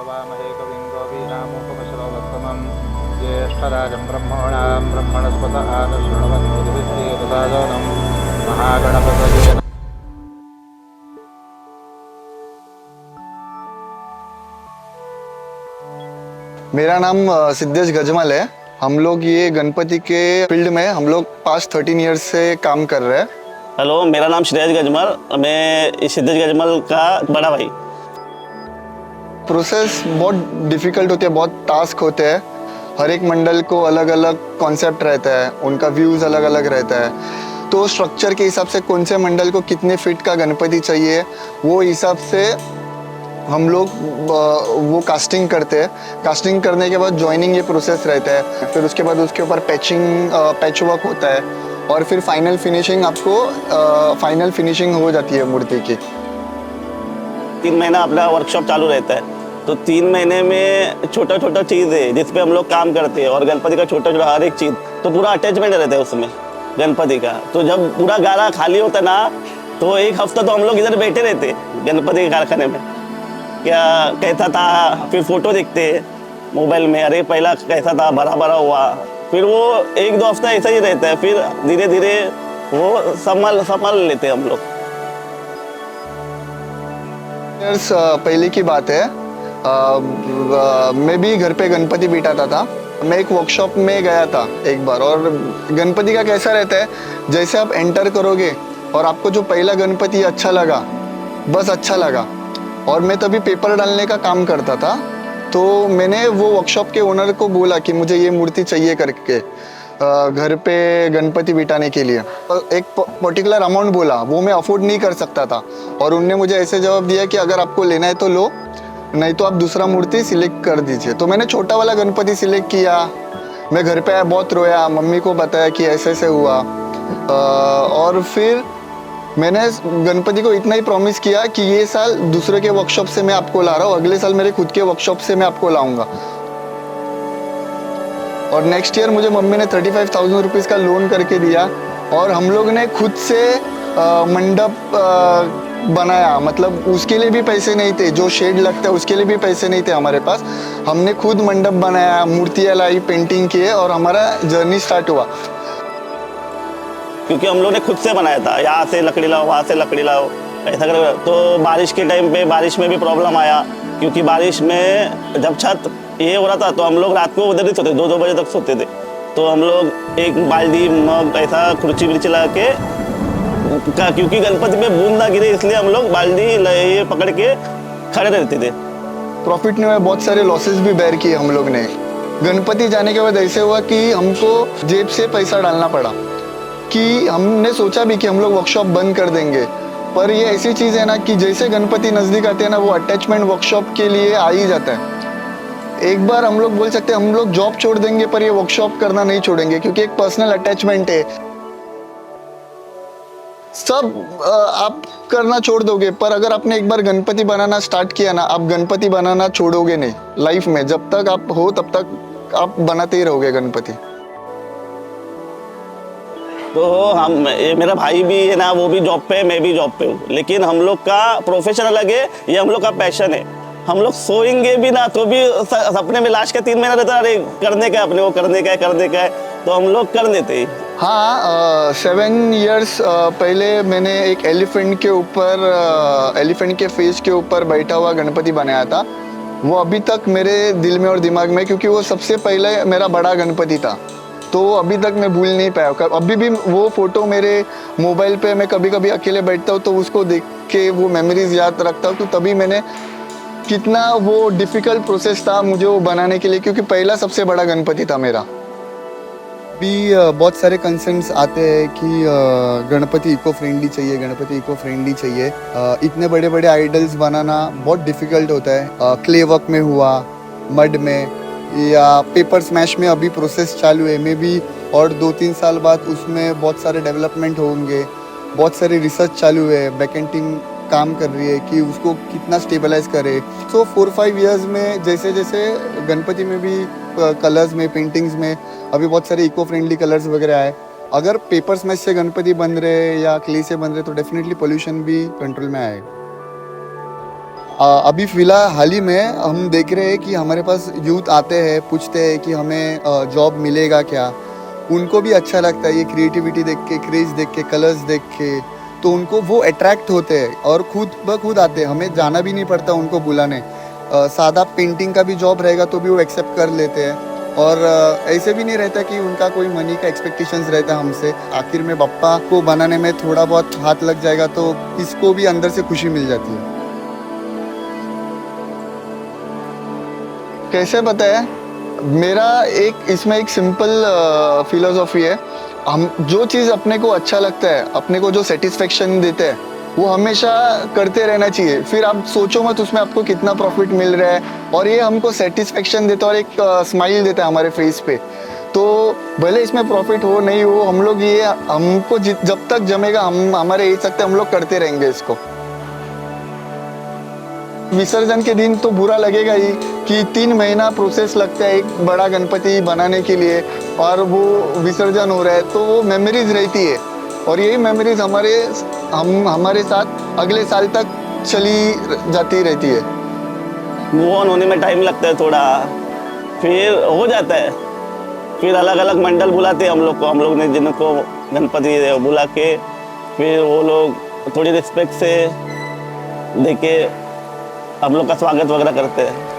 हवामहे कविं कवीनामुपमश्रवस्तमं ज्येष्ठराजं ब्रह्मणां ब्रह्मणस्पत आनशृण्वन्नोतिभिश्रीदसादनं महागणपतये नमः। मेरा नाम सिद्धेश गजमल है। हम लोग ये गणपति के फील्ड में हम लोग पास्ट 13 ईयर्स से काम कर रहे हैं। हेलो, मेरा नाम श्रेयस गजमल, मैं सिद्धेश गजमल का बड़ा भाई। प्रोसेस बहुत डिफिकल्ट होती है, बहुत टास्क होते हैं। हर एक मंडल को अलग अलग कॉन्सेप्ट रहता है, उनका व्यूज़ अलग अलग रहता है। तो स्ट्रक्चर के हिसाब से कौन से मंडल को कितने फीट का गणपति चाहिए, वो हिसाब से हम लोग वो कास्टिंग करते हैं। कास्टिंग करने के बाद जॉइनिंग ये प्रोसेस रहता है, फिर उसके बाद उसके ऊपर पैच वर्क होता है और फिर फाइनल फिनिशिंग फाइनल फिनिशिंग हो जाती है मूर्ति की। 3 महीना अपना वर्कशॉप चालू रहता है, तो 3 महीने में छोटा छोटा चीज़ है जिस पे हम लोग काम करते हैं, और गणपति का छोटा छोटा हर एक चीज़ तो पूरा अटैचमेंट रहता है उसमें गणपति का। तो जब पूरा गाला खाली होता है ना, तो 1 हफ्ता तो हम लोग इधर बैठे रहते गणपति के कारखाने में। क्या कैसा था, फिर फोटो देखते मोबाइल में, अरे पहला कैसा था, भरा भरा हुआ। फिर वो 1-2 हफ्ता ऐसा ही रहता है, फिर धीरे धीरे वो संभाल लेते हैं हम लोग। पहले की बात है, मैं भी घर पे गणपति बिठाता था। मैं एक वर्कशॉप में गया था एक बार, और गणपति का कैसा रहता है, जैसे आप एंटर करोगे और आपको जो पहला गणपति अच्छा लगा, बस अच्छा लगा। और मैं तभी पेपर डालने का काम करता था, तो मैंने वो वर्कशॉप के ओनर को बोला कि मुझे ये मूर्ति चाहिए करके घर पे गणपति बिठाने के लिए। एक पर्टिकुलर अमाउंट बोला, वो मैं अफोर्ड नहीं कर सकता था, और उनने मुझे ऐसे जवाब दिया कि अगर आपको लेना है तो लो, नहीं तो आप दूसरा मूर्ति सिलेक्ट कर दीजिए। तो मैंने छोटा वाला गणपति सिलेक्ट किया। मैं घर पे आया, बहुत रोया, मम्मी को बताया कि ऐसे ऐसे हुआ। और फिर मैंने गणपति को इतना ही प्रॉमिस किया कि ये साल दूसरे के वर्कशॉप से मैं आपको ला रहा हूँ, अगले साल मेरे खुद के वर्कशॉप से मैं आपको लाऊंगा। और नेक्स्ट ईयर मुझे मम्मी ने 35,000 रुपीज़ का लोन करके दिया, और हम लोग ने खुद से मंडप बनाया। मतलब उसके लिए भी पैसे नहीं थे, जो शेड लगता है उसके लिए भी पैसे नहीं थे हमारे पास। हमने खुद मंडप बनाया, मूर्तियाँ लाई, पेंटिंग किए, और हमारा जर्नी स्टार्ट हुआ। क्योंकि हम लोग ने खुद से बनाया था, यहाँ से लकड़ी लाओ, वहाँ से लकड़ी लाओ, ऐसा कर। तो बारिश के टाइम पे बारिश में भी प्रॉब्लम आया, क्योंकि बारिश में जब छत ये हो रहा था तो हम लोग रात को उधर ही सोते, 2-2 बजे तक सोते थे। तो हम लोग एक बाल्टी मग ऐसा खुर्ची विर्ची लगा के, क्योंकि गणपति में बूंद ना गिरे इसलिए हम लोग बाल्टी ये पकड़ के खड़े रहते थे। प्रॉफिट नहीं हुआ, बहुत सारे लॉसेस भी बेयर किए हम लोग ने। गणपति जाने के बाद ऐसे हुआ कि हमको जेब से पैसा डालना पड़ा, कि हमने सोचा भी कि हम लोग वर्कशॉप बंद कर देंगे। पर ये ऐसी चीज़ है ना कि जैसे गणपति नज़दीक आते हैं ना, वो अटैचमेंट वर्कशॉप के लिए आ ही जाता है। एक बार हम लोग बोल सकते हैं हम लोग जॉब छोड़ देंगे, पर ये वर्कशॉप करना नहीं छोड़ेंगे, क्योंकि एक पर्सनल अटैचमेंट है। सब आप करना छोड़ दोगे, पर अगर आपने एक बार गणपति बनाना स्टार्ट किया ना, आप गणपति बनाना छोड़ोगे नहीं लाइफ में। जब तक आप हो तब तक आप बनाते ही रहोगे गणपति। तो मेरा भाई भी है ना, वो भी जॉब पे है, मैं भी जॉब पे हूँ, लेकिन हम लोग का प्रोफेशन अलग है, ये हम लोग का पैशन है। हम लोग सोएंगे भी ना तो भी सपने में लास्ट का 3 महीना रहता है, अरे करने का है, अपने को करने का है, तो हम लोग कर देते हैं। हाँ, 7 ईयर्स पहले मैंने एक एलिफेंट के फेस के ऊपर बैठा हुआ गणपति बनाया था। वो अभी तक मेरे दिल में और दिमाग में, क्योंकि वो सबसे पहले मेरा बड़ा गणपति था, तो अभी तक मैं भूल नहीं पाया। अभी भी वो फोटो मेरे मोबाइल पे, मैं कभी कभी अकेले बैठता हूँ तो उसको देख के वो मेमोरीज याद रखता हूँ। तो तभी मैंने कितना वो डिफ़िकल्ट प्रोसेस था मुझे वो बनाने के लिए, क्योंकि पहला सबसे बड़ा गणपति था मेरा। भी बहुत सारे कंसर्न्स आते हैं कि गणपति इको फ्रेंडली चाहिए, गणपति इको फ्रेंडली चाहिए। इतने बड़े बड़े आइडल्स बनाना बहुत डिफ़िकल्ट होता है। क्ले वर्क में हुआ, मड में, या पेपर स्मैश में अभी प्रोसेस चालू है। मे बी और 2-3 साल बाद उसमें बहुत सारे डेवलपमेंट होंगे, बहुत सारे रिसर्च चालू है, बैकएंड टीम काम कर रही है कि उसको कितना स्टेबलाइज करे। सो 4-5 इयर्स में जैसे जैसे गणपति में भी कलर्स में, पेंटिंग्स में अभी बहुत सारे इको फ्रेंडली कलर्स वगैरह आए। अगर पेपर स्मैश से गणपति बन रहे या क्ले से बन रहे तो डेफिनेटली पोल्यूशन भी कंट्रोल में आएगा। अभी फिलहाल हाल ही में हम देख रहे हैं कि हमारे पास यूथ आते हैं, पूछते हैं कि हमें जॉब मिलेगा क्या। उनको भी अच्छा लगता है ये क्रिएटिविटी देख के, क्रेज देख के, कलर्स देख के, तो उनको वो अट्रैक्ट होते हैं और खुद ब खुद आते हैं, हमें जाना भी नहीं पड़ता उनको बुलाने। सादा पेंटिंग का भी जॉब रहेगा तो भी वो एक्सेप्ट कर लेते हैं। और ऐसे भी नहीं रहता कि उनका कोई मनी का एक्सपेक्टेशंस रहता है हमसे। आखिर में बप्पा को बनाने में थोड़ा बहुत हाथ लग जाएगा तो इसको भी अंदर से खुशी मिल जाती है। कैसे बताया, मेरा इसमें एक सिंपल फिलोसॉफी है। हम जो चीज़ अपने को अच्छा लगता है, अपने को जो सेटिस्फेक्शन देते हैं, वो हमेशा करते रहना चाहिए। फिर आप सोचो मत उसमें आपको कितना प्रॉफिट मिल रहा है, और ये हमको सेटिस्फेक्शन देता है और एक स्माइल देता है हमारे फेस पे। तो भले इसमें प्रॉफिट हो नहीं हो, हम लोग ये हमको जब तक जमेगा हम हमारे एज तक हम लोग करते रहेंगे इसको। विसर्जन के दिन तो बुरा लगेगा ही कि 3 महीना प्रोसेस लगता है एक बड़ा गणपति बनाने के लिए, और वो विसर्जन हो रहा है, तो वो मेमोरीज रहती है। और यही मेमोरीज हमारे साथ अगले साल तक चली जाती रहती है। मूव ऑन होने में टाइम लगता है थोड़ा, फिर हो जाता है। फिर अलग अलग मंडल बुलाते हैं हम लोग ने जिनको गणपति बुला के, फिर वो लोग थोड़ी रिस्पेक्ट से देके हम लोग का स्वागत वगैरह करते हैं।